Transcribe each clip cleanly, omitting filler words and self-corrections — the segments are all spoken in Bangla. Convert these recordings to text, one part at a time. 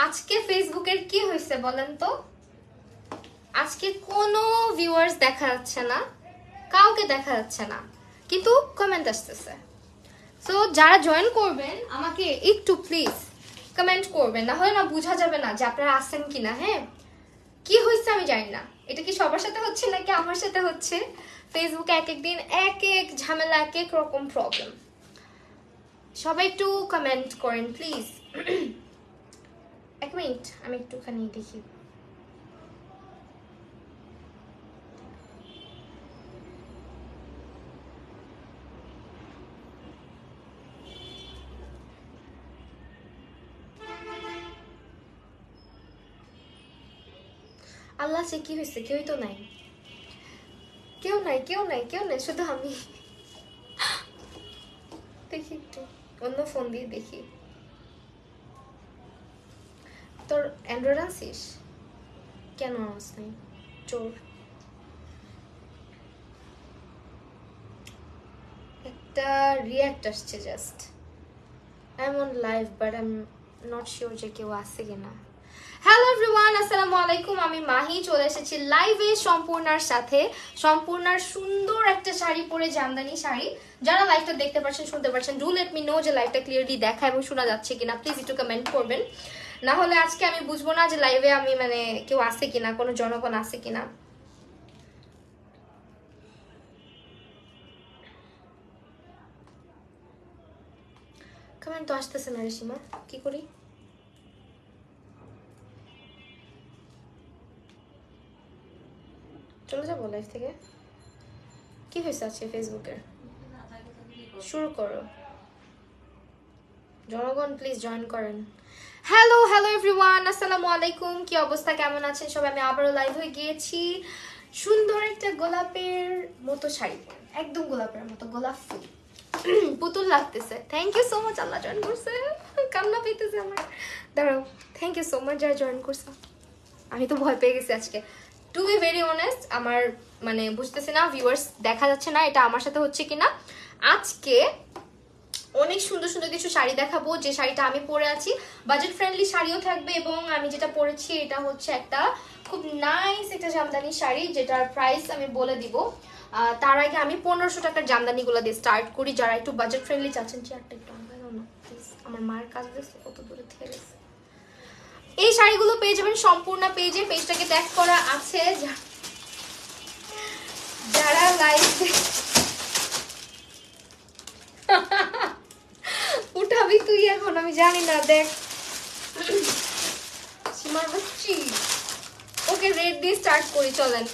আজকে ফেসবুকের কি হয়েছে বলেন তো? আজকে কোনো ভিউয়ার্স দেখা যাচ্ছে না, কাউকে দেখা যাচ্ছে না, কিন্তু কমেন্ট আসতেছে। সো যারা জয়েন করবেন আমাকে একটু প্লিজ কমেন্ট করবেন, না হলে না বোঝা যাবে না যে আপনারা আসেন কিনা। হ্যাঁ, কি হয়েছে আমি জানি না, এটা কি সবার সাথে হচ্ছে নাকি আমার সাথে হচ্ছে। ফেসবুকে এক এক দিন এক এক ঝামেলা, এক এক রকম প্রবলেম। সবাই একটু কমেন্ট করেন প্লিজ। এক মিনিট, আমি একটুখানি দেখি। আল্লাহ সে কি হয়েছে, কেউই তো নাই, কেউ নাই, কেউ নাই, কেউ নাই, শুধু আমি। দেখি একটু অন্য ফোন দিয়ে দেখি। তোর অ্যান্ড্রয়েড আনছিস? কেন আনস নাই? চোর। একটা রিয়াক্ট আসছে just. I am on live but I am not sure যে কেউ আসছে কিনা। হ্যালো এভরিওয়ান, আসসালামু আলাইকুম। আমি মাহি চলে এসেছি লাইভে সম্পূর্ণার সাথে। সম্পূর্ণার সুন্দর একটা শাড়ি পরে, জামদানি শাড়ি। যারা লাইভটা দেখতে পাচ্ছেন, শুনতে পাচ্ছেন, ডু লেট মি নো যে লাইভটা ক্লিয়ারলি দেখা এবং শোনা যাচ্ছে কিনা। প্লিজ একটু কমেন্ট করবেন, না হলে আজকে আমি বুঝবো না যে লাইভে আমি মানে কেউ আসে কিনা, কোনো জনগণ আসে কিনা। কমেন্ট তো আসতেছে না রে সীমা, কি করি? চলে যাবো লাইভ থেকে? কি হয়েছে আজকে ফেসবুকের? শুরু করো জনগণ, প্লিজ জয়েন করেন। হ্যালো হ্যালো এভরিওয়ান, আসসালামু আলাইকুম। কি অবস্থা, কেমন আছেন সবাই? আমি আবারও লাইভ হয়ে গিয়েছি সুন্দর একটা গোলাপের মতো শাড়ি পরে, একদম গোলাপের মতো, গোলাপ ফুল। পুতুল লাগতেছে। Thank you so much. Allah join করছে, কান্না পেতেছে আমার। দাঁড়াও, থ্যাংক ইউ সো মাচ যারা জয়েন করছে। আমি তো ভয় পেয়ে গেছি আজকে, টু বি ভেরি অনেস্ট। আমার মানে বুঝতেছি না ভিউয়ার্স দেখা যাচ্ছে না, এটা আমার সাথে হচ্ছে কিনা। আজকে অনেক সুন্দর সুন্দর কিছু শাড়ি দেখাবো, যে শাড়িটা আমি পরে আছি বাজেট ফ্রেন্ডলি শাড়িও থাকবে, এবং আমি যেটা পরেছি এটা হচ্ছে একটা খুব নাইস একটা জামদানি শাড়ি, যেটার প্রাইস আমি বলে দিব। তার আগে আমি 1500 টাকার জামদানিগুলো দিয়ে স্টার্ট করি। যারা একটু বাজেট ফ্রেন্ডলি চাচ্ছেন, চেয়ারটা একটু না প্লিজ, আমার মায়ের কাজ দেখছে কত দূরে থেকে গেছে। এই শাড়িগুলো পেয়ে যাবেন সম্পূর্ণ পেজে, পেজটাকে ট্যাগ করা আছে। যারা লাইভ উঠাবি তুই এখন, আমি জানি না। দেখ সীমার বচ্চি, ওকে রেড দিয়ে স্টার্ট করি, চলেন।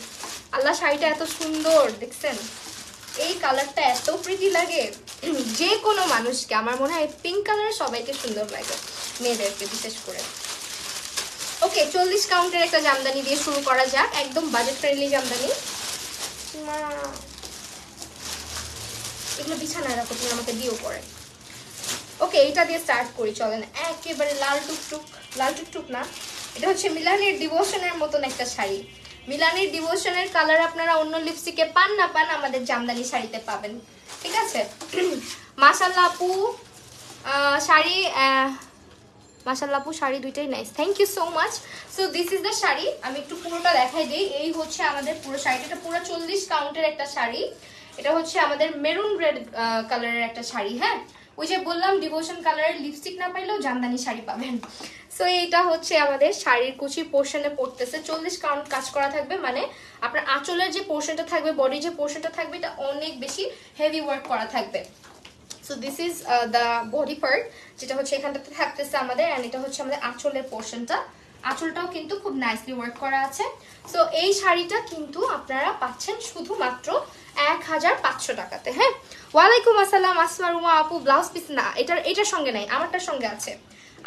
আল্লাহ শাড়িটা এত সুন্দর দেখছেন, এই কালারটা এত প্রিটি লাগে যে কোনো মানুষকে। আমার মনে হয় পিঙ্ক কালার সবাইকে সুন্দর লাগে, মেয়েদেরকে বিশেষ করে। ওকে, 40 কাউন্টের একটা জামদানি দিয়ে শুরু করা যাক, একদম বাজেট ফ্রেন্ডলি জামদানি। এগুলো বিছানায় রাখো, তুমি আমাকে দিও পরে। ওকে, এটা দিয়ে স্টার্ট করি, চলেন। একেবারে লাল টুকটুক, লাল টুকটুক না, এটা হচ্ছে মিলানির ডিভোশনের মতন একটা শাড়ি। মিলানির ডিভোশনের কালার আপনারা অন্য লিপস্টিকে পান না পান, আমাদের জামদানি শাড়িতে পাবেন, ঠিক আছে? মাশাআল্লাহ আপু শাড়ি, মাশাআল্লাহ আপু শাড়ি দুইটাই nice, thank you so much. So this is the sari, আমি একটু পুরোটা দেখাই দিই। এই হচ্ছে আমাদের পুরো শাড়িটা, এটা পুরো 40 কাউন্টের একটা শাড়ি। এটা হচ্ছে আমাদের মেরুন রেড কালারের একটা শাড়ি। হ্যাঁ, ওই যে বললাম ডিভোশন কালারের লিপস্টিক না পাইলেও জামদানি শাড়ি পাবেন। সো এটা হচ্ছে আমাদের শাড়ির কুচি পোর্শনে পড়তেছে, 40 কাউন্ট কাজ করা থাকবে, মানে আপনার আঁচলের যে পোর্শনটা থাকবে, বডির যে পোর্শনটা থাকবে, এটা অনেক বেশি হেভি ওয়ার্ক করা থাকবে। So this is the body part, যেটা হচ্ছে এখানটাতে থাকতেছে আমাদের, অ্যান্ড এটা হচ্ছে আমাদের আঁচলের পোর্শনটা। আঁচলটাও কিন্তু খুব নাইসলি ওয়ার্ক করা আছে। সো এই শাড়িটা কিন্তু আপনারা পাচ্ছেন শুধুমাত্র 1500 টাকাতে। হ্যাঁ, ওয়ালাইকুম আসসালাম আসমার উমা আপু। ব্লাউজ পিস না, এটার সঙ্গে নাই, আমারটার সঙ্গে আছে।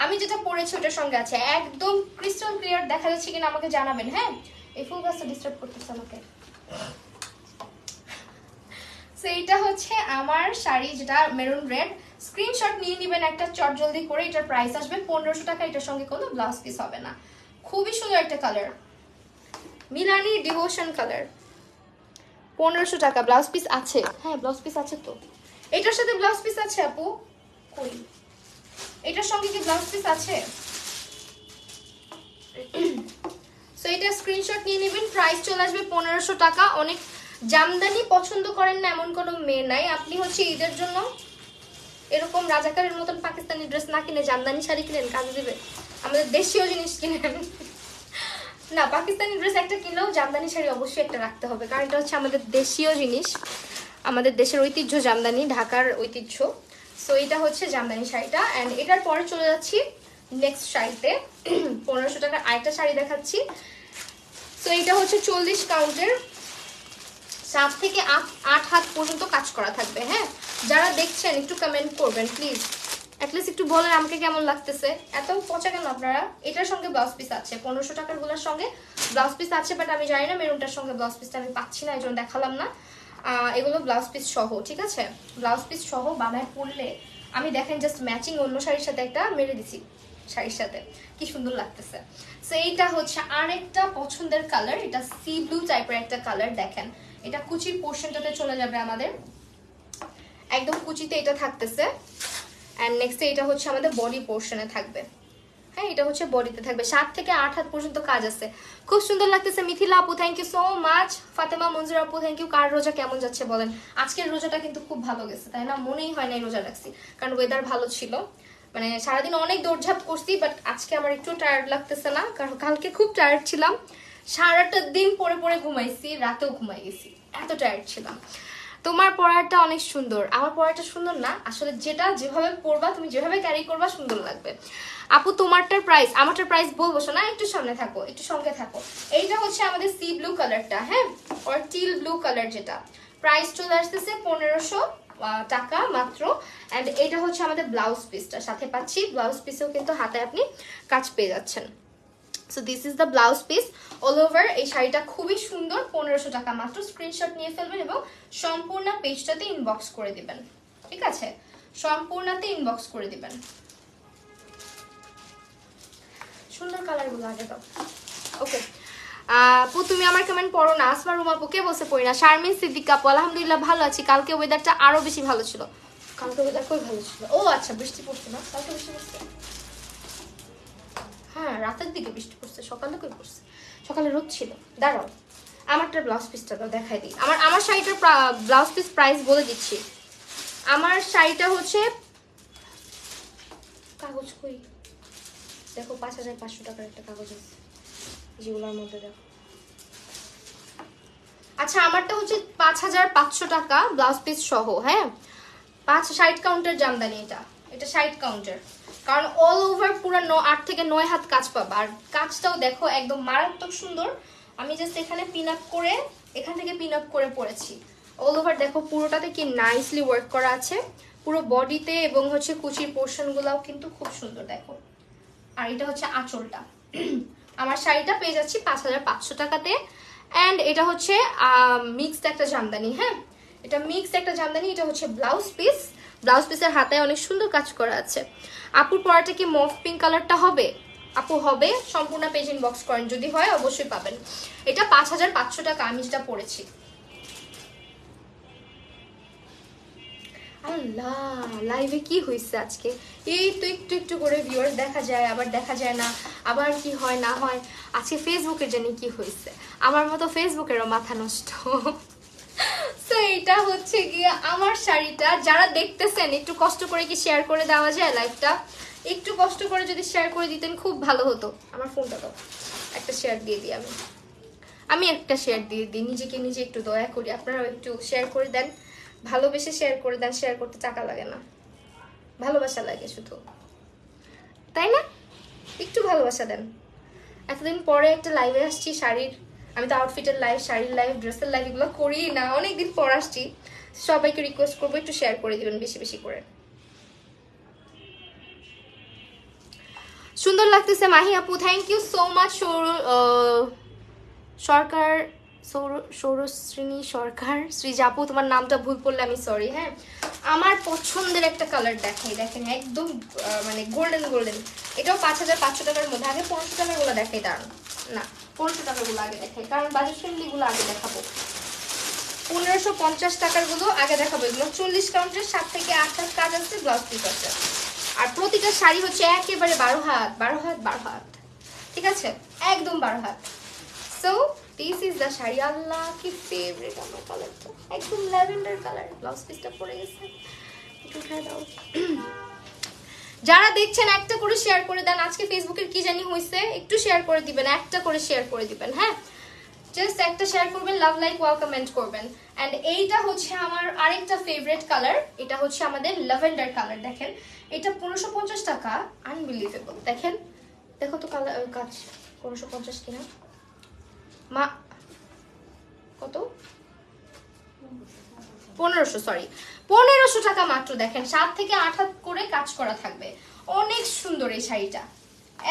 আমি যেটা পরেছি ওটার সঙ্গে আছে, একদম ক্রিস্টাল ক্লিয়ার দেখা যাচ্ছে কিনা আমাকে জানাবেন। হ্যাঁ, এই ফুল গাছটা ডিস্টার্ব করতেছে আমাকে। সো এইটা হচ্ছে আমার শাড়ি, যেটা মেরুন রেড। স্ক্রিনশট নিয়ে নেবেন একটা চট জলদি করে। এটার প্রাইস আসবে 1500 টাকা, এটার সঙ্গে কোনো ব্লাউজ পিস হবে না। খুবই সুন্দর একটা কালার, মিলানি ডিভোশন কালার। 1500 টাকা, ব্লাউজ পিস আছে? হ্যাঁ, ব্লাউজ পিস আছে তো। এটার সাথে ব্লাউজ পিস আছে আপু? কই, এটার সঙ্গে কি ব্লাউজ পিস আছে? সো এটা স্ক্রিনশট নিয়ে নেবেন, প্রাইস চলে আসবে 1500 টাকা। অনেক জামদানি পছন্দ করেন না এমন কোনো মেয়ে নাই, আপনি হচ্ছে ঈদের জন্য এরকম রাজাকারের মতন পাকিস্তানি ড্রেস না কিনে জামদানি শাড়ি কিনেন, কাজে দিবে। আমাদের দেশীয় জিনিস কিনেন না, পাকিস্তানি ড্রেস একটা কিনলেও জামদানি শাড়ি অবশ্যই একটা রাখতে হবে, কারণ এটা হচ্ছে আমাদের দেশীয় জিনিস, আমাদের দেশের ঐতিহ্য জামদানি, ঢাকার ঐতিহ্য। সো এটা হচ্ছে জামদানি শাড়িটা। অ্যান্ড এটার পরে চলে যাচ্ছি নেক্সট শাড়িতে। 1500 টাকার আরেকটা শাড়ি দেখাচ্ছি। সো এটা হচ্ছে 40 কাউন্টের, 7 থেকে 8 হাত পর্যন্ত কাজ করা থাকবে। হ্যাঁ, যারা দেখছেন একটু কমেন্ট করবেন প্লিজ, অ্যাটলিস্ট একটু বলেন আমাকে কেমন লাগতেছে। এত পচা কেন আপনারা? এটার সঙ্গে ব্লাউজ পিস আছে, 1500 টাকার গুলোর সঙ্গে ব্লাউজ পিস আছে, বাট আমি জানি না মেরুনটার সঙ্গে ব্লাউজ পিসটা আমি পাচ্ছি না, এই জন্য দেখালাম না। এগুলো ব্লাউজ পিস সহ, ঠিক আছে, ব্লাউজ পিস সহ বানায় পরলে আমি দেখেন জাস্ট ম্যাচিং অন্য শাড়ির সাথে একটা মেরে দিছি, শাড়ির সাথে কি সুন্দর লাগতেছে। সো এইটা হচ্ছে আরেকটা পছন্দের কালার, এটা সি ব্লু টাইপের একটা কালার। দেখেন এটা কুচির পোর্শনটাতে চলে যাবে আমাদের, একদম কুচিতে এটা থাকতেছে। অ্যান্ড নেক্সট এটা হচ্ছে আমাদের বডি পোর্শনে থাকবে। হ্যাঁ, এটা হচ্ছে বডিতে থাকবে, 7 থেকে 8 হাত পর্যন্ত কাজ আছে, খুব সুন্দর লাগতেছে। মিথিলা আপু thank you so much, Fatema Manzur আপু থ্যাংক ইউ। কার রোজা কেমন যাচ্ছে বলেন? আজকের রোজাটা কিন্তু খুব ভালো গেছে, তাই না? মনেই হয় না রোজা রাখছি, কারণ ওয়েদার ভালো ছিল, মানে সারাদিন অনেক দৌড়ঝাঁপ করছি, বাট আজকে আমার একটু টায়ার্ড লাগতেছে না, কারণ কালকে খুব টায়ার্ড ছিলাম, সারাটা দিন পরে পরে ঘুমাইছি, রাতেও ঘুমাই গেছি, এত টায়ার্ড ছিলাম। তোমার পড়াটা অনেক সুন্দর। আমার পড়াটা সুন্দর না, আসলে যেটা যেভাবে পড়বা, তুমি যেভাবে ক্যারি করবা সুন্দর লাগবে। আপু তোমারটার প্রাইস, আমারটার প্রাইস বলবো না, একটু সামনে থাকো, একটু সঙ্গে থাকো। এইটা হচ্ছে আমাদের সি ব্লু কালারটা, হ্যাঁ, আর টিল ব্লু কালার, যেটা প্রাইস চলে আসতেছে 1500 টাকা মাত্র। অ্যান্ড এটা হচ্ছে আমাদের ব্লাউজ পিসটা, সাথে পাচ্ছি ব্লাউজ পিসেও কিন্তু হাতে আপনি কাজ পেয়ে যাচ্ছেন। So this is the blouse piece all over. এই শাড়িটা খুবই সুন্দর, 1500 টাকা মাত্র। স্ক্রিনশট নিয়ে ফেলবেন এবং সম্পূর্ণ পেজটাতে ইনবক্স করে দিবেন, ঠিক আছে, সম্পূর্ণতে ইনবক্স করে দিবেন। সুন্দর কালারগুলো আগে দাও। ওকে আপু তুমি আমার কমেন্ট পড়ো না। আসমার রুমা আপু কে বসে পড়ি না। শারমিন সিদ্দিকা আপু আলহামদুলিল্লাহ ভালো আছি, কালকে ওয়েদারটা আরো বেশি ভালো ছিল। কালকে ওয়েদার খুবই ভালো ছিল। ও আচ্ছা, বৃষ্টি পড়ছে না কালকে? বৃষ্টি পড়ছে, হ্যাঁ রাতের দিকে বৃষ্টি পড়ছে, সকালে কই পড়ছে? সকালে রোদ ছিল। দাঁড়াও আমারটার ব্লাউজ পিসটা দাও, দেখাই দিই। আমার শাড়িটার ব্লাউজ পিস প্রাইস বলে দিচ্ছি। আমার শাড়িটা হচ্ছে, কাগজ কই দেখো, 5500 টাকার একটা কাগজ আছে যেগুলোর মধ্যে, দেখো। আচ্ছা আমারটা হচ্ছে 5500 টাকা ব্লাউজ পিস সহ। হ্যাঁ, 60 কাউন্টার জামদানি, এটা 60 কাউন্টার, কারণ অল ওভার পুরো 8 থেকে 9 হাত কাজ পাবা। আর কাজটাও দেখো একদম মারাত্মক সুন্দর। আমি জাস্ট এখানে পিন আপ করে, এখান থেকে পিন আপ করে পরেছি। অল ওভার দেখো পুরোটাতে কি নাইসলি ওয়ার্ক করা আছে, পুরো বডিতে, এবং হচ্ছে কুচির পোর্শনগুলোও কিন্তু খুব সুন্দর দেখো। আর এটা হচ্ছে আঁচলটা। আমার শাড়িটা পেয়ে যাচ্ছি 5500 টাকাতে। অ্যান্ড এটা হচ্ছে মিক্সড একটা জামদানি। হ্যাঁ, এটা মিক্সড একটা জামদানি। এটা হচ্ছে ব্লাউজ পিস, ব্লাউজ পিসের হাতে অনেক সুন্দর কাজ করা আছে। আপুর পরাটা কি মফ পিঙ্ক কালারটা হবে? আপু হবে, সম্পূর্ণ পেজ ইনবক্স করেন, যদি হয় অবশ্যই পাবেন। এটা 5500 টাকা আমি যেটা পড়েছি। আল্লাহ, লাইভে কি হয়েছে আজকে? এই তো একটু একটু করে ভিউয়ার্স দেখা যায়, আবার দেখা যায় না, আবার কি হয় না হয়। আজকে ফেসবুকে জানি কি হয়েছে, আমার মতো ফেসবুকেরও মাথা নষ্ট। তো এটা হচ্ছে গিয়ে আমার শাড়িটা। যারা দেখতেছেন একটু কষ্ট করে কি শেয়ার করে দেওয়া যায় লাইভটা? একটু কষ্ট করে যদি শেয়ার করে দিতেন খুব ভালো হতো। আমার ফোনটা দাও, একটা শেয়ার দিয়ে দিই। আমি একটা শেয়ার দিয়ে দিই, নিজেকে নিজে একটু দয়া করি। আপনারাও একটু শেয়ার করে দেন, ভালোবেসে শেয়ার করে দেন। শেয়ার করতে টাকা লাগে না, ভালোবাসা লাগে শুধু, তাই না? একটু ভালোবাসা দেন। এতদিন পরে একটা লাইভে আসছি শাড়ির, আমি তো আউটফিটের লাইভ, শাড়ির লাইভ, ড্রেসের লাইভ এগুলো করি না, অনেকদিন পর আসছি। সবাইকে রিকোয়েস্ট করবো একটু শেয়ার করে দিবেন বেশি বেশি করে। সুন্দর লাগতেছে মাহি আপু, থ্যাংক ইউ সো মাচ। সরকার, সৌরশ্রেণী সরকার, শ্রীজা আপু তোমার নামটা ভুল পড়লে আমি সরি। হ্যাঁ, আমার পছন্দের একটা কালার দেখাই, দেখেন একদম মানে গোল্ডেন গোল্ডেন। এটাও 5500 টাকার মধ্যে। আগে 1500 টাকার গুলো দেখাই, দাঁড়ান না, 1500 টাকার গুলো আগে দেখাই, কারণ বাজেট ফ্রেন্ডলি গুলো আগে দেখাবো। 1550 টাকার গুলো আগে দেখাবো। এগুলো 40 কাউন্টের, 7 থেকে 8 হাত কাজ আছে, ব্লাউজ পিস আছে। আর প্রতিটা শাড়ি হচ্ছে একেবারে 12 হাত 12 হাত 12 হাত, ঠিক ঠিক আছে, একদম 12 হাত। So this is the sari. Allah কি ফেভারিট আমার কালারটা, একদম ল্যাভেন্ডার কালার। ব্লাউজ পিসটা পরে গেছে, একটু উঠায় দাও। যারা দেখছেন একটা করে শেয়ার করে দেন। আজকে ফেসবুকের কি জানি হয়েছে, একটু শেয়ার করে দিবেন, একটা করে শেয়ার করে দিবেন। হ্যাঁ, জাস্ট একটা শেয়ার করবেন, লাভ লাইক ওয়াও কমেন্ট করবেন। এন্ড এইটা হচ্ছে আমার আরেকটা ফেভারিট কালার, এটা হচ্ছে আমাদের ল্যাভেন্ডার কালার। দেখেন এটা 1550 টাকা, আনবিলিভেবল। দেখেন, দেখো তো কালার কাজ 1550 কিনা মা, কত 1500, সরি 1500 টাকা মাত্র। দেখেন 7 থেকে 8 হাত করে কাজ করা থাকবে, অনেক সুন্দর এই শাড়িটা,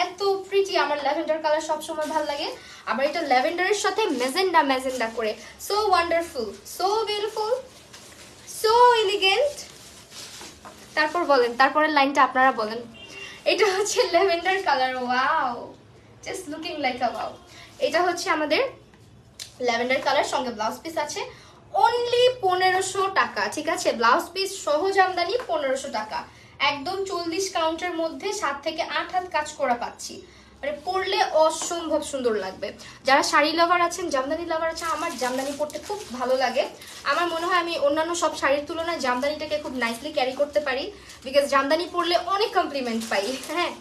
এত প্রিটি। আমার ল্যাভেন্ডার কালার সবসময় ভালো লাগে, আবার এটা ল্যাভেন্ডারের সাথে ম্যাজেন্ডা ম্যাজেন্ডা করে, so wonderful, so beautiful, so elegant. তারপর বলেন, তারপরের লাইনটা আপনারা বলেন। এটা হচ্ছে lavender colour, wow, just looking like আ ওয়াও। এটা হচ্ছে আমাদের ল্যাভেন্ডার কালার, সঙ্গে ব্লাউজ পিস আছে অনলি 1500 টাকা। ঠিক আছে, ব্লাউজ পিস সহ জামদানি 1500 টাকা, একদম 40 কাউন্টের মধ্যে 7 থেকে 8 হাত কাজ করা পাচ্ছি। মানে পরলে অসম্ভব সুন্দর লাগবে। যারা শাড়ি লাভার আছেন, জামদানি লাভার আছেন, আমার জামদানি পরতে খুব ভালো লাগে। আমার মনে হয় আমি অন্যান্য সব শাড়ির তুলনায় জামদানিটাকে খুব নাইসলি ক্যারি করতে পারি, বিকজ জামদানি পরলে অনেক কমপ্লিমেন্ট পাই। হ্যাঁ,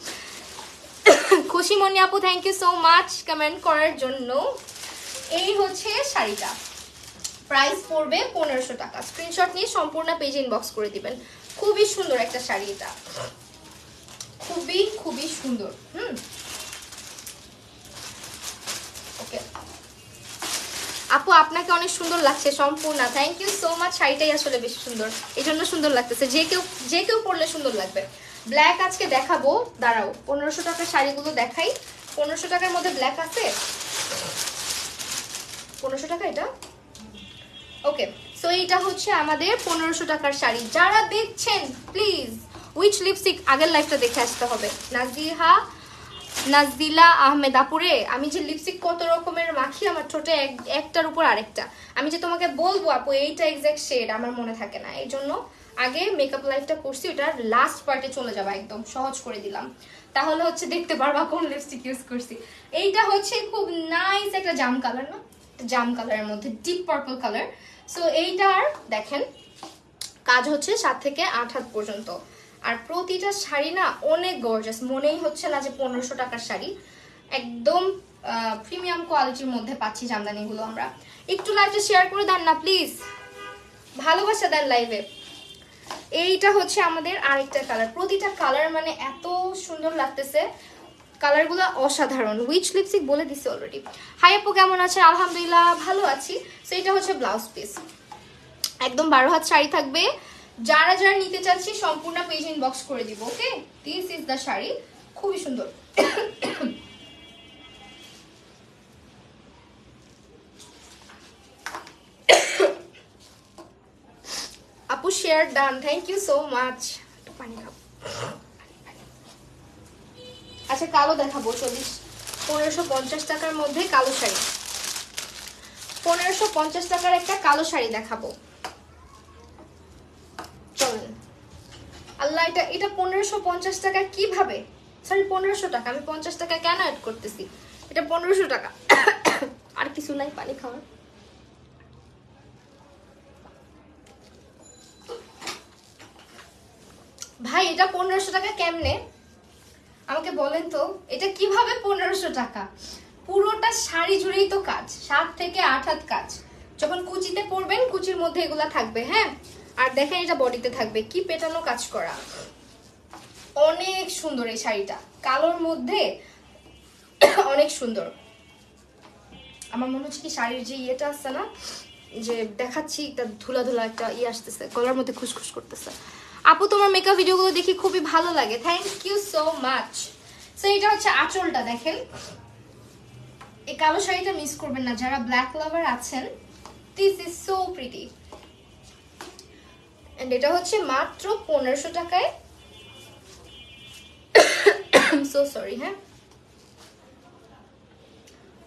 খুশিমণি আপু thank you so much comment করার জন্য। এই হচ্ছে শাড়িটা, প্রাইস পড়বে 1500 টাকা। স্ক্রিনশট নিয়ে সম্পূর্ণ পেজ ইনবক্স করে দিবেন। খুবই সুন্দর একটা শাড়ি, এটা খুবই খুবই সুন্দর। ওকে আপু, আপনাকে অনেক সুন্দর লাগছে সম্পূর্ণ, থ্যাংক ইউ সো মাচ। শাড়িটাই আসলে বেশি সুন্দর, এই জন্য সুন্দর লাগতেছে। যে কেউ পরলে সুন্দর লাগবে। ব্ল্যাক আজকে দেখাবো, দাঁড়াও 1500 টাকার শাড়িগুলো দেখাই। 1500 টাকার মধ্যে ব্ল্যাক আছে, 1500 টাকা এটা। ওকে, সো এইটা হচ্ছে আমাদের 1500 টাকার শাড়ি। যারা দেখছেন প্লিজ উইচ লিপস্টিক, আগের লাইফটা দেখে আসতে হবে। নাজিলা আহমেদ আপুরে, আমি যে লিপস্টিক কত রকমের মাখি আমার ঠোঁটে, একটার উপর আরেকটা। আমি যে তোমাকে বলবো আপু এইটা এক্সাক্ট শেড, আমার মনে থাকে না, এই জন্য আগে মেকআপ লাইফটা করছি, ওটার লাস্ট পার্টে চলে যাবা, একদম সহজ করে দিলাম, তাহলে হচ্ছে দেখতে পারবা কোন লিপস্টিক ইউজ করছি। এইটা হচ্ছে খুব নাইস একটা জাম কালার, না জাম কালারের মধ্যে ডিপ পার্পল কালার। সো এইটার দেখেন কাজ হচ্ছে 7 থেকে 8 হাত পর্যন্ত, আর প্রতিটা শাড়ি না অনেক গর্জাস, মনেই হচ্ছে না যে 1500 টাকার শাড়ি। একদম প্রিমিয়াম কোয়ালিটির মধ্যে পাচ্ছি জামদানিগুলো আমরা। একটু লাইভটা শেয়ার করে দেন না প্লিজ, ভালোবাসা দেন লাইভে। এইটা হচ্ছে আমাদের আরেকটা কালার, প্রতিটা কালার মানে এত সুন্দর লাগতেছে, কালারগুলো অসাধারণ। উইচ লিপস্টিক বলে দিছি অলরেডি। হাই আপু কেমন আছেন? আলহামদুলিল্লাহ ভালো আছি। সো এটা হচ্ছে ব্লাউজ পিস, একদম 12 হাত শাড়ি থাকবে। যারা যারা নিতে চাচ্ছি সম্পূর্ণ পেজ ইনবক্স করে দিব। Okay, this is the sari, খুবই সুন্দর। আপু share done, thank you so much. একটু পানি খাও। আচ্ছা কালো দেখাবো, 1550 টাকার মধ্যে কালো শাড়ি, 1550 টাকার একটা কালো শাড়ি দেখাবো, চলেন। আল্লাহ, এটা 1550 টাকা কিভাবে, সরি 1500 টাকা, আমি 50 টাকা কেন অ্যাড করতেছি, এটা 1500 টাকা। আর কিছু নাই, পানি খাওয়ার। ভাই এটা 1500 টাকা কেমনে আমাকে বলেন তো, এটা কিভাবে 1500 টাকা? পুরোটা শাড়ি জুড়েই তো কাজ, 7 থেকে 8 হাত কাজ। যখন কুচিতে পরবেন কুচির মধ্যে এগুলা থাকবে। হ্যাঁ, আর দেখেন এটা বডিতে থাকবে, কি পেটানো কাজ করা, অনেক সুন্দর এই শাড়িটা, কালোর মধ্যে অনেক সুন্দর। আমার মনে হচ্ছে কি শাড়ির যে ইয়েটা আসছে না, যে দেখাচ্ছি একটা ধুলা ধুলা একটা ইয়ে আসতেছে, গলার মধ্যে খুশখুশ করতেছে। আপু তোমার মেকআপ ভিডিওগুলো দেখি খুবই ভালো লাগে, thank you so much. So এটা হচ্ছে আঁচলটা, দেখেন এই কালো শাড়িটা মিস করবেন না যারা ব্ল্যাক লাভার আছেন, this is so pretty. And এটা হচ্ছে মাত্র 1500 টাকায়। সো সরি, হ্যাঁ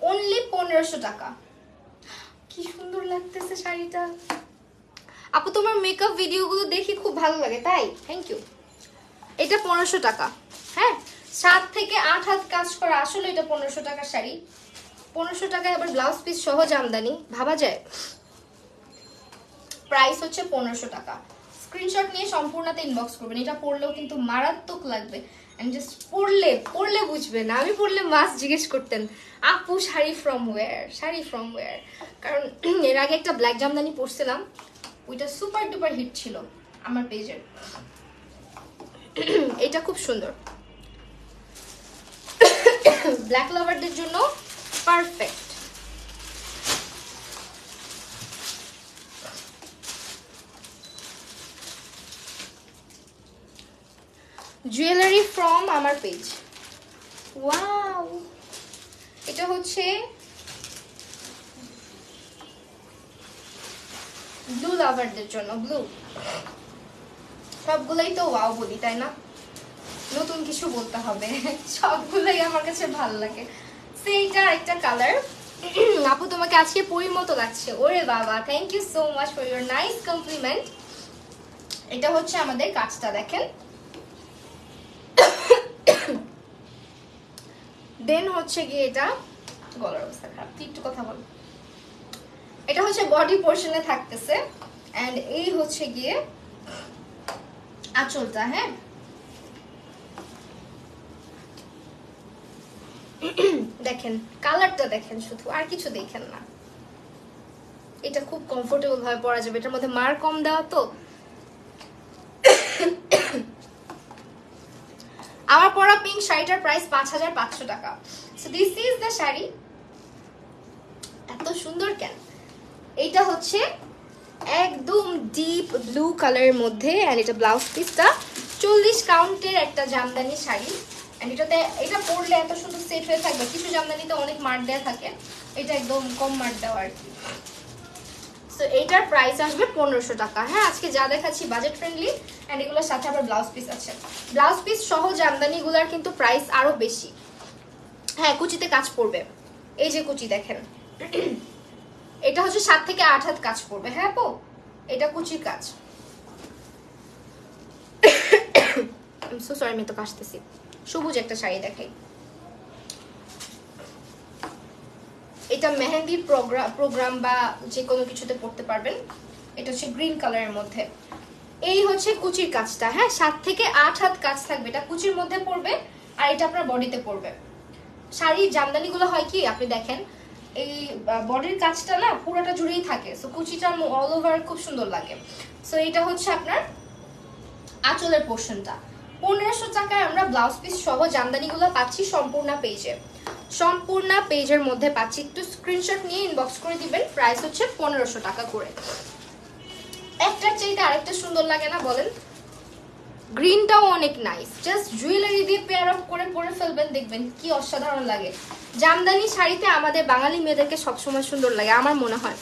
অনলি 1500 টাকা। কি সুন্দর লাগতেছে শাড়িটা। আপু তোমার মেকআপ ভিডিওগুলো দেখি খুব ভালো লাগে, তাই থ্যাংক ইউ। এটা 1500 টাকা। হ্যাঁ, 7 থেকে 8 হাত কাজ করা, আসলে এটা 1500 টাকার শাড়ি। 1500 টাকায় আবার ব্লাউজ পিস সহ জামদানি, ভাবা যায়? প্রাইস হচ্ছে 1500 টাকা। স্ক্রিনশট নিয়ে সম্পূর্ণতে ইনবক্স করবেন। এটা পরলেও কিন্তু মারাত্মক লাগবে, এন্ড জাস্ট পরলে বুঝবেন। আমি পরলে মাস জিজ্ঞেস করতেন আপু sari from where, sari from where. কারণ এর আগে একটা ব্ল্যাক জামদানি পরছিলাম, ওইটা সুপার ডুপার হিট ছিল আমার পেজের। এটা খুব সুন্দর, ব্ল্যাক লাভারদের জন্য পারফেক্ট। জুয়েলারি ফ্রম আমার পেজ। ওয়াও, এটা হচ্ছে ব্লু লাভারদের জন্য। ব্লু সবগুলোই তো ওয়াও বলি, তাই না? নতুন কিছু বলতে হবে, সবগুলোই আমার কাছে ভালো লাগে। সেইটা একটা কালার। আপু তোমাকে আজকে পরীর মতো লাগছে। ওরে বাবা, thank you so much for your nice compliment. এটা হচ্ছে আমাদের কাজটা, দেখেন। দেন হচ্ছে গিয়ে এটা গলার অবস্থা খারাপ, একটু কথা বল। এটা হচ্ছে বডি পোর্শনে থাকতেছে, এন্ড এই হচ্ছে গিয়ে আঁচলটা। হ্যাঁ, দেখেন কালারটা দেখেন, শুধু আর কিছু দেখেন না। এটা খুব কমফোর্টেবল ভাবে পরা যাবে, এটার মধ্যে মার কম দেওয়া তো। আমার পরা পিঙ্ক শাড়িটার প্রাইস 5500 টাকা। So this is the sari. এত সুন্দর কেন? এইটা হচ্ছে একদম ডিপ ব্লু কালারের মধ্যে, এন্ড এটা ব্লাউজ পিসটা 40 কাউন্টের একটা জামদানি শাড়ি। এন্ড এটাতে এটা পরলে এত সুন্দর সেট হয়ে থাকবে। কিছু জামদানিতে অনেক মার্ক দেওয়া থাকে, এটা একদম কম মার্ক দেওয়া আর কি। সো এইটার প্রাইস আসবে 1500 টাকা। হ্যাঁ, আজকে যা দেখাচ্ছি বাজেট ফ্রেন্ডলি, এন্ড এগুলোর সাথে আবার ব্লাউজ পিস আছে। ব্লাউজ পিস সহ জামদানিগুলোর কিন্তু প্রাইস আরো বেশি। হ্যাঁ, কুচিতে কাজ পড়বে, এই যে কুচি দেখেন। এটা হচ্ছে 7 থেকে 8 হাত কাজ পড়বে। হ্যাঁ আপু, এটা কুচির কাজ। সো সরি, আমি তো কাশতেছি। সবুজ একটা শাড়ি দেখাই। এটা মেহেন্দির প্রোগ্রাম বা যে কোনো কিছুতে পড়তে পারবেন। এটা হচ্ছে গ্রিন কালারের মধ্যে। এই হচ্ছে কুচির কাজটা। হ্যাঁ, 7 থেকে 8 হাত কাজ থাকবে, এটা কুচির মধ্যে পড়বে, আর এটা আপনার বডিতে পড়বে। শাড়ির জামদানিগুলো হয় কি, আপনি দেখেন এই বডির কাজটা না পুরোটা জুড়েই থাকে, সো কুচিটা অল ওভার খুব সুন্দর লাগে। সো এটা হচ্ছে আপনার আঁচলের পোর্শনটা। 1500 টাকায় আমরা ব্লাউজ পিস সহ জামদানিগুলো পাচ্ছি সম্পূর্ণ পেজে। সম্পূর্ণ পেজের মধ্যে পাচ্ছি। একটু স্ক্রিনশট নিয়ে ইনবক্স করে দিবেন। প্রাইস হচ্ছে 1500 টাকা করে। একটার চাইতে আরেকটা সুন্দর লাগে না বলেন? গ্রিনটাও অনেক নাইস, জাস্ট জুয়েলারি দিয়ে পেয়ার আপ করে পরে ফেলবেন, দেখবেন কি অসাধারণ লাগে। জামদানি শাড়িতে আমাদের বাঙালি মেয়েদেরকে সবসময় সুন্দর লাগে আমার মনে হয়।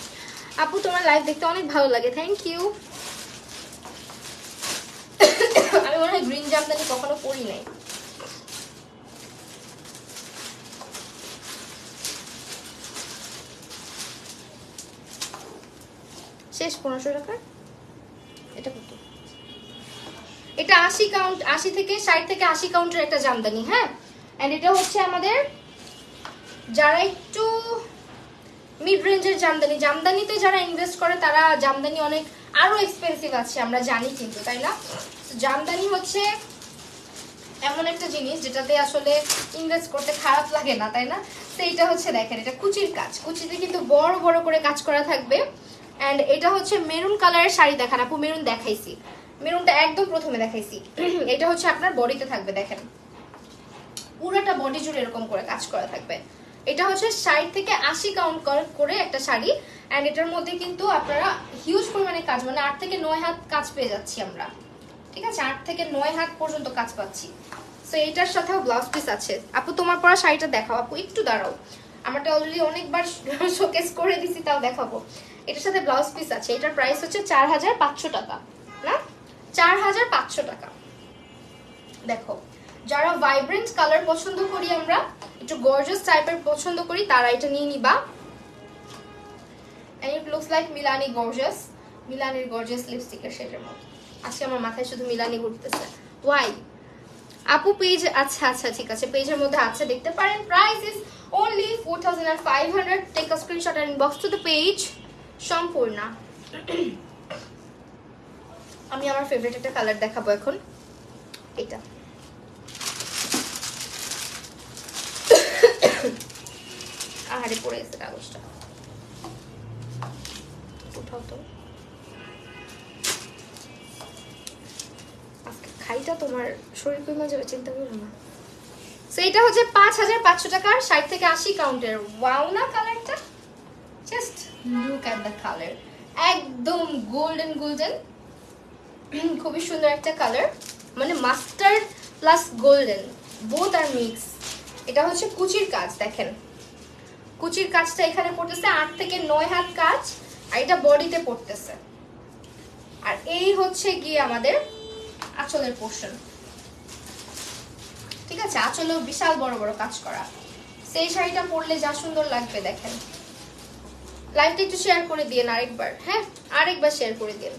আপু তোমার লাইভ দেখতে অনেক ভালো লাগে, থ্যাংক ইউ। আমি মনে হয় গ্রিন জামদানি কখনো পরি নাই। শেষ 1500 টাকা। এটা কত? এটা 80 কাউন্ট, 80 থেকে 60 থেকে 80 কাউন্টের একটা জামদানি। হ্যাঁ, এন্ড এটা হচ্ছে আমাদের যারা একটু মিড রেঞ্জের জামদানিতে যারা ইনভেস্ট করে, তারা জামদানি অনেক আরো এক্সপেন্সিভ আছে আমরা জানি কিন্তু, তাই না? জামদানি হচ্ছে এমন একটা জিনিস যেটাতে আসলে ইনভেস্ট করতে খারাপ লাগে না, তাই না? তো এটা হচ্ছে দেখেন, এটা কুচির কাজ, কুচিতে কিন্তু বড় বড় করে কাজ করা থাকবে। এন্ড এটা হচ্ছে মেরুন কালারের শাড়ি। দেখান আপু, মেরুন দেখাইছি, মেরুনটা একদম প্রথমে দেখাইছি। এটা হচ্ছে আপনার বডিতে থাকবে, দেখেন পুরোটা বডি জুড়ে এরকম করে কাজ করা থাকবে। এটা হচ্ছে 60 থেকে 80 কাউন্ট করে একটা শাড়ি, এন্ড এটার মধ্যে কিন্তু আপনারা হিউজ পরিমাণে কাজ, মানে 8 থেকে 9 হাত কাজ পেয়ে যাচ্ছি আমরা। ঠিক আছে, 8 থেকে 9 হাত পর্যন্ত কাজ পাচ্ছি। সো এইটার সাথেও ব্লাউজ পিস আছে। আপু তোমার পরা শাড়িটা দেখাও। আপু একটু দাঁড়াও, আমারটা অলরেডি অনেকবার শোকেস করে দিছি, তাও দেখাবো। এটার সাথে ব্লাউজ পিস আছে। এটার প্রাইস হচ্ছে 4500 টাকা, না 4500 টাকা। দেখো, যারা ভাইব্রেন্ট কালার পছন্দ করি, আমরা একটু গর্জিয়াস টাইপের পছন্দ করি, তারা এটা নিয়ে নিবা। And it looks like Milani gorgeous, মিলানির গর্জিয়াস লিপস্টিকের শেডের মতো। আজকে আমার মাথায় শুধু মিলানি ঘুরতেছে, ওয়াই? আপু পেজ, আচ্ছা আচ্ছা ঠিক আছে, পেজের মধ্যে আছে, দেখতে পারেন। Price is only 4500. Take a screenshot and inbox to the page. সম্পূর্ণ। আমি আমার ফেভারিট একটা কালার দেখাবো এখন, এটা। আহারে পড়ে গেছে কাগজটা, উঠাও তো। আজকে খাইটা তোমার শরীর কমে যাবে, চিন্তা করো না। সো এটা হচ্ছে 5500 টাকার, 60 থেকে 80 কাউন্টের। ওয়াও না কালারটা, just look at the colour, একদম গোল্ডেন গোল্ডেন, খুবই সুন্দর একটা কালার, মানে মাস্টার্ড প্লাস গোল্ডেন, বোথ আর মিক্স। এটা হচ্ছে কুচির কাজ, দেখেন কুচির কাজটা এখানে পড়তেছে, 8 থেকে 9 হাত কাজ, আর এটা বডিতে পড়তেছে। আর এই হচ্ছে গিয়ে আমাদের আঁচলের পোর্শন, ঠিক আছে। আঁচলেও বিশাল বড় বড় কাজ করা। সেই শাড়িটা পরলে যা সুন্দর লাগবে দেখেন। লাইভটা একটু শেয়ার করে দিন আরেকবার, হ্যাঁ আরেকবার শেয়ার করে দিন।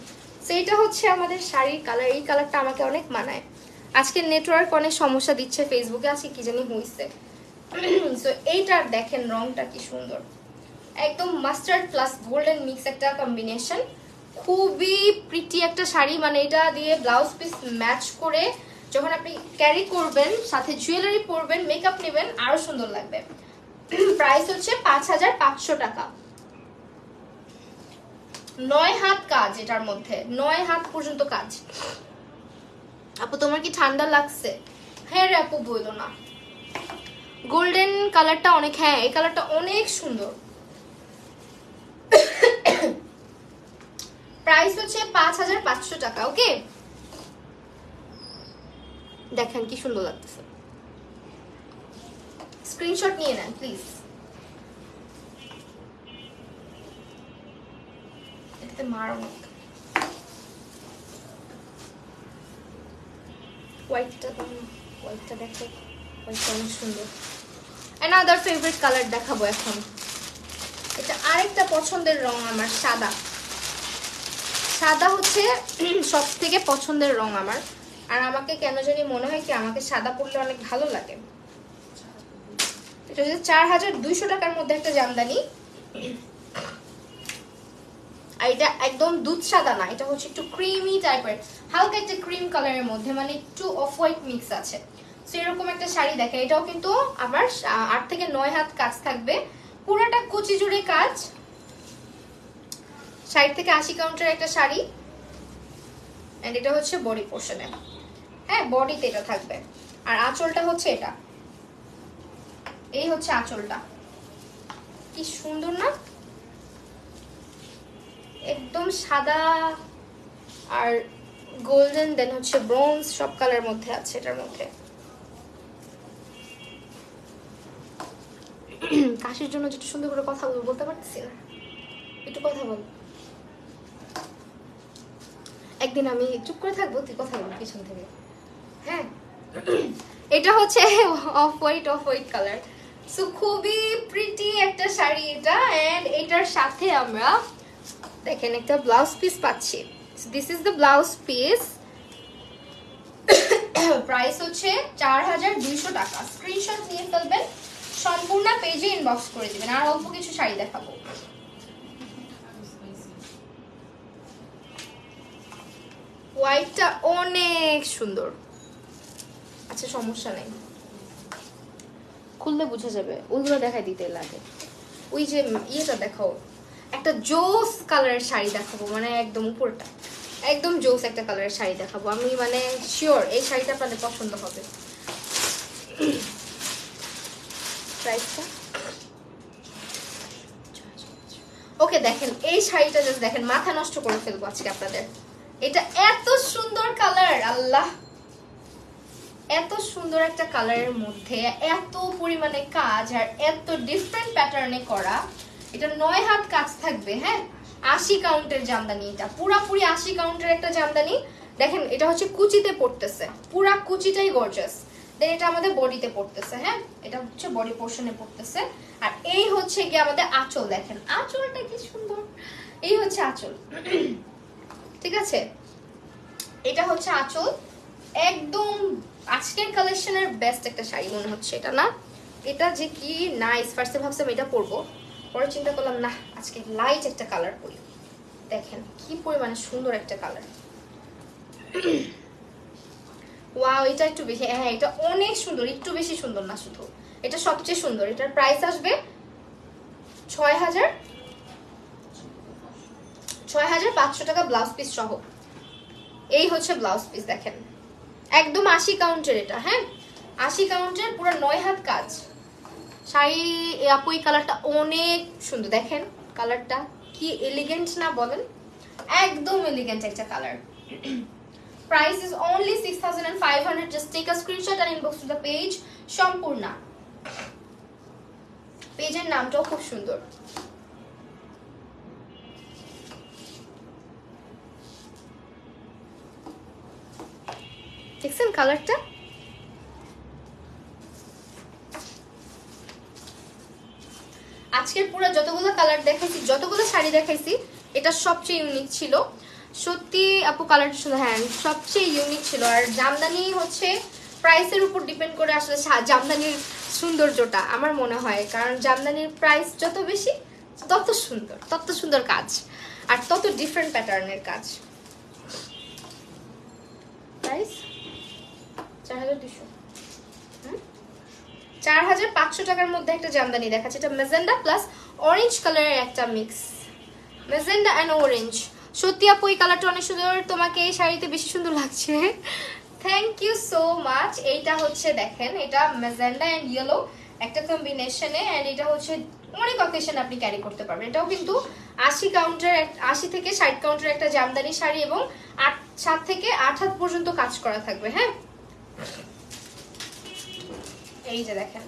সেইটা হচ্ছে আমাদের শাড়ির কালার, এই কালারটা আমাকে অনেক মানায়। আজকে নেটওয়ার্ক অনেক সমস্যা দিচ্ছে ফেসবুকে, আজকে কি জানি হইছে। সো এইটার দেখেন রংটা কি সুন্দর, একদম মাস্টার্ড প্লাস গোল্ডেন মিক্স একটা কম্বিনেশন, খুবই প্রিটি একটা শাড়ি। মানে এটা দিয়ে ব্লাউজ পিস ম্যাচ করে যখন আপনি ক্যারি করবেন, সাথে জুয়েলারি পরবেন, মেকআপ নেবেন, আরো সুন্দর লাগবে। প্রাইস হচ্ছে 5500 টাকা। 9 হাত কাজ এটার মধ্যে, 9 হাত পর্যন্ত কাজ। আপু তোমার কি ঠান্ডা লাগছে? হ্যাঁ রে আপু বললো না। গোল্ডেন কালারটা অনেক, হ্যাঁ এই কালারটা অনেক সুন্দর। প্রাইস হচ্ছে 5500 টাকা। ওকে, দেখেন কি সুন্দর লাগতেছে, স্ক্রিনশট নিয়ে নেন প্লিজ। এটাতে মার অনেক, হোয়াইটটা দেখো, হোয়াইটটা অনেক সুন্দর। অ্যানাদার ফেভারিট কালার দেখাবো এখন, এটা আরেকটা পছন্দের রং আমার, সাদা। সাদা হচ্ছে সব থেকে পছন্দের রং আমার, আর আমাকে কেন জানি মনে হয় কি আমাকে সাদা পরলে অনেক ভালো লাগে। এটা হচ্ছে 4200 টাকার মধ্যে একটা জামদানি, আর এটা একদম দুধ সাদা না, এটা হচ্ছে একটু ক্রিমি টাইপের, হালকা একটা ক্রিম কালারের মধ্যে, মানে একটু অফ হোয়াইট মিক্স আছে। সো এরকম একটা শাড়ি দেখে, এটাও কিন্তু আবার 8 থেকে 9 হাত কাজ থাকবে, পুরোটা কুচি জুড়ে কাজ। 60 থেকে 80 কাউন্টের একটা শাড়ি, এন্ড এটা হচ্ছে বডি পোর্শনে, হ্যাঁ বডিতে এটা থাকবে। আর আঁচলটা হচ্ছে এটা, এই হচ্ছে আঁচলটা, কি সুন্দর না, একদম সাদা আর গোল্ডেন, দেন হচ্ছে ব্রোঞ্জ, সব কালার মধ্যে আছে এটার মধ্যে। কাশির জন্য যেটা সুন্দর করে কথা বলতে পারতেছি না, একটু কথা বল। একদিন আমি চুপ করে থাকবো, তুই কথা বল পিছন থেকে, হ্যাঁ। এটা হচ্ছে অফ হোয়াইট কালার, সো খুবই প্রিটি একটা শাড়ি এটা। এন্ড এটার সাথে আমরা দেখেন একটা ব্লাউজ পিস পাচ্ছি, this is the blouse piece. Price হচ্ছে 4200 টাকা। স্ক্রিনশট নিয়ে ফেলবেন, সম্পূর্ণ পেজে ইনবক্স করে দিবেন। আর অল্প কিছু শাড়ি দেখাবো। হোয়াইটটা অনেক সুন্দর, আচ্ছা সমস্যা নেই, খুললে বোঝা যাবে, ওইগুলো দেখাই দিতে লাগে। ওই যে ইয়েটা দেখাও, একটা জোস কালারের শাড়ি দেখাবো, মানে একদম উপরটা একদম জোস একটা কালারের শাড়ি দেখাবো আমি, মানে শিওর এই শাড়িটা আপনাদের পছন্দ হবে। প্রাইসটা ওকে, দেখেন এই শাড়িটা জাস্ট দেখেন, মাথা নষ্ট করে ফেলবো আজকে আপনাদের। এটা এত সুন্দর কালার, আল্লাহ এত সুন্দর একটা কালারের মধ্যে এত পরিমাণে কাজ, আর এত ডিফারেন্ট প্যাটার্নে করা। এটা 9 হাত কাজ থাকবে, হ্যাঁ 80 কাউন্টের জামদানি, এটা পুরাপুরি 80 কাউন্টের একটা জামদানি। দেখেন এটা হচ্ছে কুচিতে পড়তেছে, পুরা কুচিটাই গর্জাস। দেন এটা আমাদের বডিতে পড়তেছে, হ্যাঁ এটা হচ্ছে বডি পোর্শনে পড়তেছে। আর এই হচ্ছে গিয়ে আমাদের আঁচল, দেখেন আঁচলটা কি সুন্দর, এই হচ্ছে আঁচল, ঠিক আছে। এটা হচ্ছে আঁচল, একদম আজকের কালেকশনের বেস্ট একটা শাড়ি মনে হচ্ছে এটা, না? এটা যে কি নাইস, ফার্স্টে ভাবছিলাম এটা পরবো, পরে চিন্তা করলাম না আজকে লাইট একটা কালার পরি। দেখেন কি পরিমাণে সুন্দর একটা কালার। ওয়াও, এটা একটু বেশি, হ্যাঁ এটা অনেক সুন্দর, একটু বেশি সুন্দর না শুধু, এটা সবচেয়ে সুন্দর। এটার প্রাইস আসবে 6,500 টাকা ব্লাউজ পিস সহ। এই হচ্ছে ব্লাউজ পিস, দেখেন একদম 80 কাউন্টের এটা, হ্যাঁ 80 কাউন্টের, পুরো 9 হাত কাজ শাড়ি। আপু এই কালারটা অনেক সুন্দর, দেখেন কালারটা কি এলিগেন্ট না বলেন, একদম এলিগেন্ট একটা colour. Price is only 6,500. Just take a screenshot and inbox to the page. Sampurna পেজের নামটাও খুব সুন্দর। দেখছেন কালারটা? আজকের পুরো যতগুলো কালার দেখাইছি, যতগুলো শাড়ি দেখাইছি, এটা সবচেয়ে ইউনিক ছিল সত্যি আপু। কালারটা শুধু হ্যাঁ সবচেয়ে ইউনিক ছিল। আর জামদানি হচ্ছে প্রাইসের উপর ডিপেন্ড করে আসলে জামদানির সৌন্দর্যটা আমার মনে হয়, কারণ জামদানির প্রাইস যত বেশি তত সুন্দর কাজ, আর তত ডিফারেন্ট প্যাটার্নের কাজ। প্রাইস 4,200, 4,500 টাকার মধ্যে একটা জামদানি দেখাচ্ছে। এটা মেজেন্ডা প্লাস অরেঞ্জ কালারের একটা মিক্স, মেজেন্ডা অ্যান্ড অরেঞ্জ। সত্যি আপু এই কালারটা অনেক সুন্দর, তোমাকে এই শাড়িতে বেশি সুন্দর লাগছে, থ্যাংক ইউ সো মাচ। এইটা হচ্ছে দেখেন, এটা মেজেন্ডা অ্যান্ড ইয়েলো একটা কম্বিনেশনে, অ্যান্ড এটা হচ্ছে অনেক অকেশন আপনি ক্যারি করতে পারবেন। এটাও কিন্তু 80 কাউন্টার, 80 থেকে 60 কাউন্টার একটা জামদানি শাড়ি, এবং 7 থেকে 8 হাত পর্যন্ত কাজ করা থাকবে, হ্যাঁ এই যে দেখেন।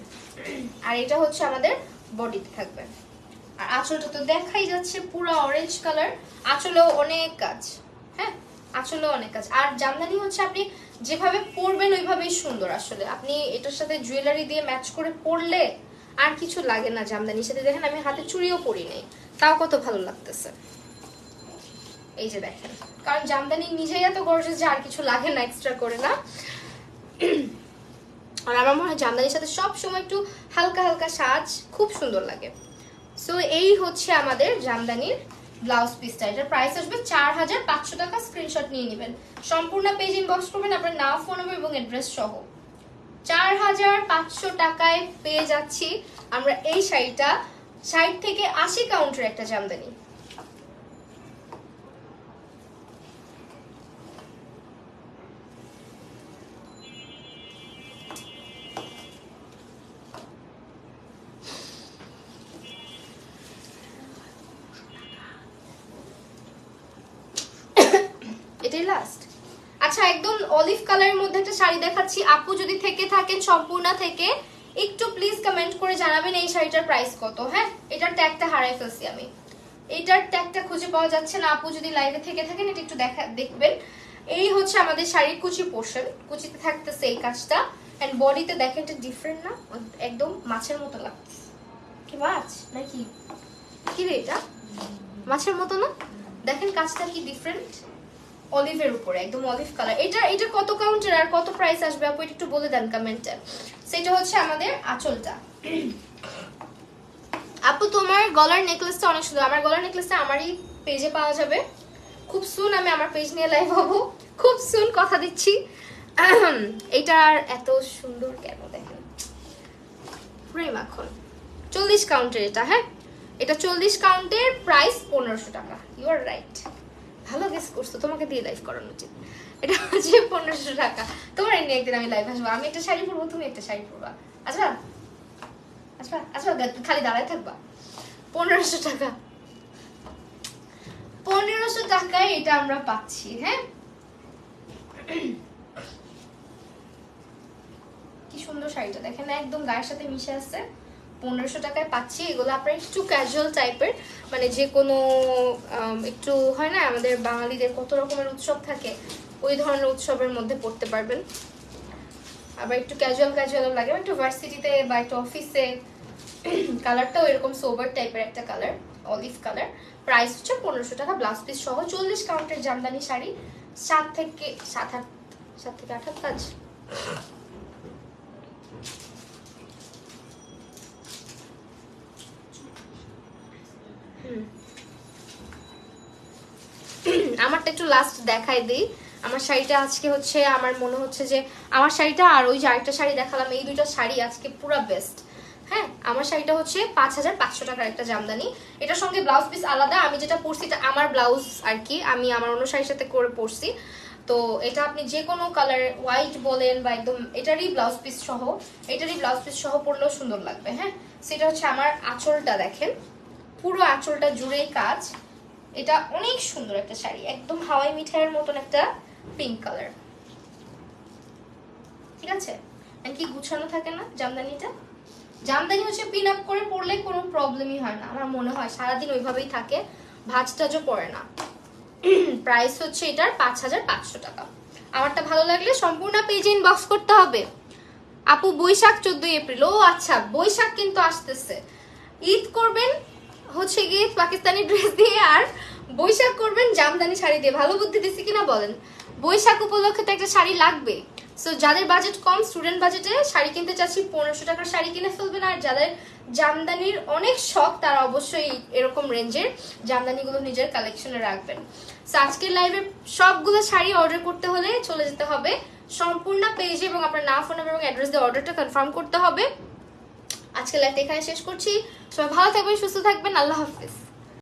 আর এটা হচ্ছে আমাদের বডিতে থাকবে। আর আঁচলটা তো দেখাই যাচ্ছে পুরো অরেঞ্জ কালার, আঁচলেও অনেক কাজ, হ্যাঁ আঁচলেও অনেক কাজ। আর জামদানি হচ্ছে আপনি যেভাবে পরবেন ওইভাবেই সুন্দর। আসলে আপনি এটার সাথে জুয়েলারি দিয়ে ম্যাচ করে পরলে আর কিছু লাগে না জামদানির সাথে। দেখেন আমি হাতে চুড়িও পরি নাই, তাও কত ভালো লাগতেছে। এই যে দেখেন, কারণ জামদানি নিজেই এত গর্জিয়াস যে আর কিছু লাগে না এক্সট্রা করে, না? আর আমার মনে হয় জামদানির সাথে সব সময় একটু হালকা হালকা সাজ খুব সুন্দর লাগে। সো এই হচ্ছে আমাদের জামদানির ব্লাউজ পিসটা। এটার প্রাইস আসবে 4,500 টাকা। স্ক্রিনশট নিয়ে নেবেন, সম্পূর্ণ পেজ ইনবক্স করবেন আপনার নাম, ফোন নম্বর এবং অ্যাড্রেস সহ। 4,500 টাকায় পেয়ে যাচ্ছি আমরা এই শাড়িটা। 60 থেকে 80 কাউন্টের একটা জামদানি। এটাই লাস্ট। আচ্ছা একদম অলিভ কালারের মধ্যে একটা শাড়ি দেখাচ্ছি, আপু যদি থেকে থাকেন সম্পূর্ণ থেকে একটু প্লিজ কমেন্ট করে জানাবেন এই শাড়িটার প্রাইস কত। হ্যাঁ এটার ট্যাগটা হারাই ফেলছি আমি, এটার ট্যাগটা খুঁজে পাওয়া যাচ্ছে না। আপু যদি লাইভে থেকে থাকেন এটা একটু দেখবেন। এই হচ্ছে আমাদের শাড়ির কুচি পোর্শন, কুচিতে থাকতেছে এই কাজটা, এন্ড বডিতে দেখেন এটা ডিফারেন্ট না, একদম মাছের মতো লাগছে। কি মাছ নাকি কি রে, এটা মাছের মতো না? দেখেন কাজটা কি ডিফারেন্ট, অলিভের উপরে একদম অলিভ কালার। এটা কত কাউন্টার আর কত প্রাইস আসবে আপু একটু বলে দেন কমেন্টে। সেটা হচ্ছে আমাদের আঁচলটা। আপু তোমার গলার নেকলেসটা অনেক সুন্দর। আমার গলার নেকলেসটা আমারই পেজে পাওয়া যাবে খুব সুন। আমি আমার পেজ নিয়ে লাইভ হবো খুব সুন, কথা দিচ্ছি। এটার এত সুন্দর কেন দেখেন, পুরোই মাখন। 40 কাউন্টের এটা, হ্যাঁ এটা 40 কাউন্টের, প্রাইস 1500 টাকা। ইউ আর রাইট, ভালো গেস করছো, তোমাকে দিয়ে লাইভ করানো উচিত। এটা হচ্ছে 1500 টাকা। তোমার এমনি একদিন আমি লাইভ আসবো, আমি একটা শাড়ি পরবো, তুমি একটা শাড়ি পরবা। আচ্ছা আচ্ছা আচ্ছা, খালি দাঁড়ায় থাকবা। 1500 টাকা, 1500 টাকায় এটা আমরা পাচ্ছি। হ্যাঁ কি সুন্দর শাড়িটা দেখেন, একদম গায়ের সাথে মিশে আছে। 1500 টাকায় পাচ্ছি। এগুলো আপনার একটু ক্যাজুয়াল টাইপের, মানে যে কোনো একটু হয় না আমাদের বাঙালিদের কত রকমের উৎসব থাকে, ওই ধরনের উৎসবের মধ্যে পড়তে পারবেন। আবার একটু ক্যাজুয়াল লাগে, একটু ভার্সিটিতে বা একটু অফিসে। কালারটাও এরকম সোবার টাইপের একটা কালার, অলিভ কালার। প্রাইস হচ্ছে 1500 টাকা ব্লাউজ পিস সহ। 40 কাউন্টের জামদানি শাড়ি, 7 থেকে 8 হাত কাজ। আমারটা একটু লাস্ট দেখাই দিই। আমার শাড়িটা আজকে হচ্ছে আমার মনে হচ্ছে যে আমার শাড়িটা আর ওই যে আরেকটা শাড়ি দেখালাম, এই দুইটা শাড়ি আজকে পুরো বেস্ট। হ্যাঁ, আমার শাড়িটা হচ্ছে 5500 টাকার একটা জামদানি। এটার সঙ্গে ব্লাউজ পিস আলাদা। আমি যেটা পরছি এটা আমার ব্লাউজ আর কি, আমি আমার অন্য শাড়ির সাথে করে পরছি। তো এটা আপনি যে কোনো কালার, হোয়াইট বলেন বা একদম এটারই ব্লাউজ পিস সহ পরলেও সুন্দর লাগবে। হ্যাঁ, সেটা হচ্ছে আমার আঁচলটা দেখেন, পুরো আঁচলটা জুড়েই কাজ। এটা অনেক সুন্দর একটা শাড়ি, একদম হাওয়াই মিঠাইয়ের মতন একটা পিঙ্ক কালার। ঠিক আছে, কি গুছানো থাকে না জামদানিটা। জামদানি হচ্ছে পিন আপ করে পরলে কোনো প্রবলেমই হয় না, আমার মনে হয় সারাদিন ওইভাবেই থাকে, ভাঁজ টাজও পড়ে না। প্রাইস হচ্ছে এটার 5500 টাকা। আমারটা ভালো লাগলে সম্পূর্ণ পেজে ইনবক্স করতে হবে। আপু বৈশাখ 14 এপ্রিল, ও আচ্ছা বৈশাখ কিন্তু আসতেছে। ঈদ করবেন হচ্ছে গিয়ে পাকিস্তানি ড্রেস দিয়ে, আর বৈশাখ করবেন জামদানি শাড়ি দিয়ে। ভালো বুদ্ধি দিচ্ছি কিনা বলেন? বৈশাখ উপলক্ষে তো একটা শাড়ি লাগবে। সো যাদের বাজেট কম, স্টুডেন্ট বাজেটে শাড়ি কিনতে চাচ্ছি, 1500 টাকার শাড়ি কিনে ফেলবেন। আর যাদের জামদানির অনেক শখ, তারা অবশ্যই এরকম রেঞ্জের জামদানিগুলো নিজের কালেকশনে রাখবেন। সো আজকের লাইভে সবগুলো শাড়ি অর্ডার করতে হলে চলে যেতে হবে সম্পূর্ণ পেজে এবং আপনার নাম, ফোন নাম্বার এবং অ্যাড্রেস দিয়ে অর্ডারটা কনফার্ম করতে হবে। আজকে লাইভটা এখানে শেষ করছি। সবাই ভালো থাকবেন, সুস্থ থাকবেন, আল্লাহ হাফিজ।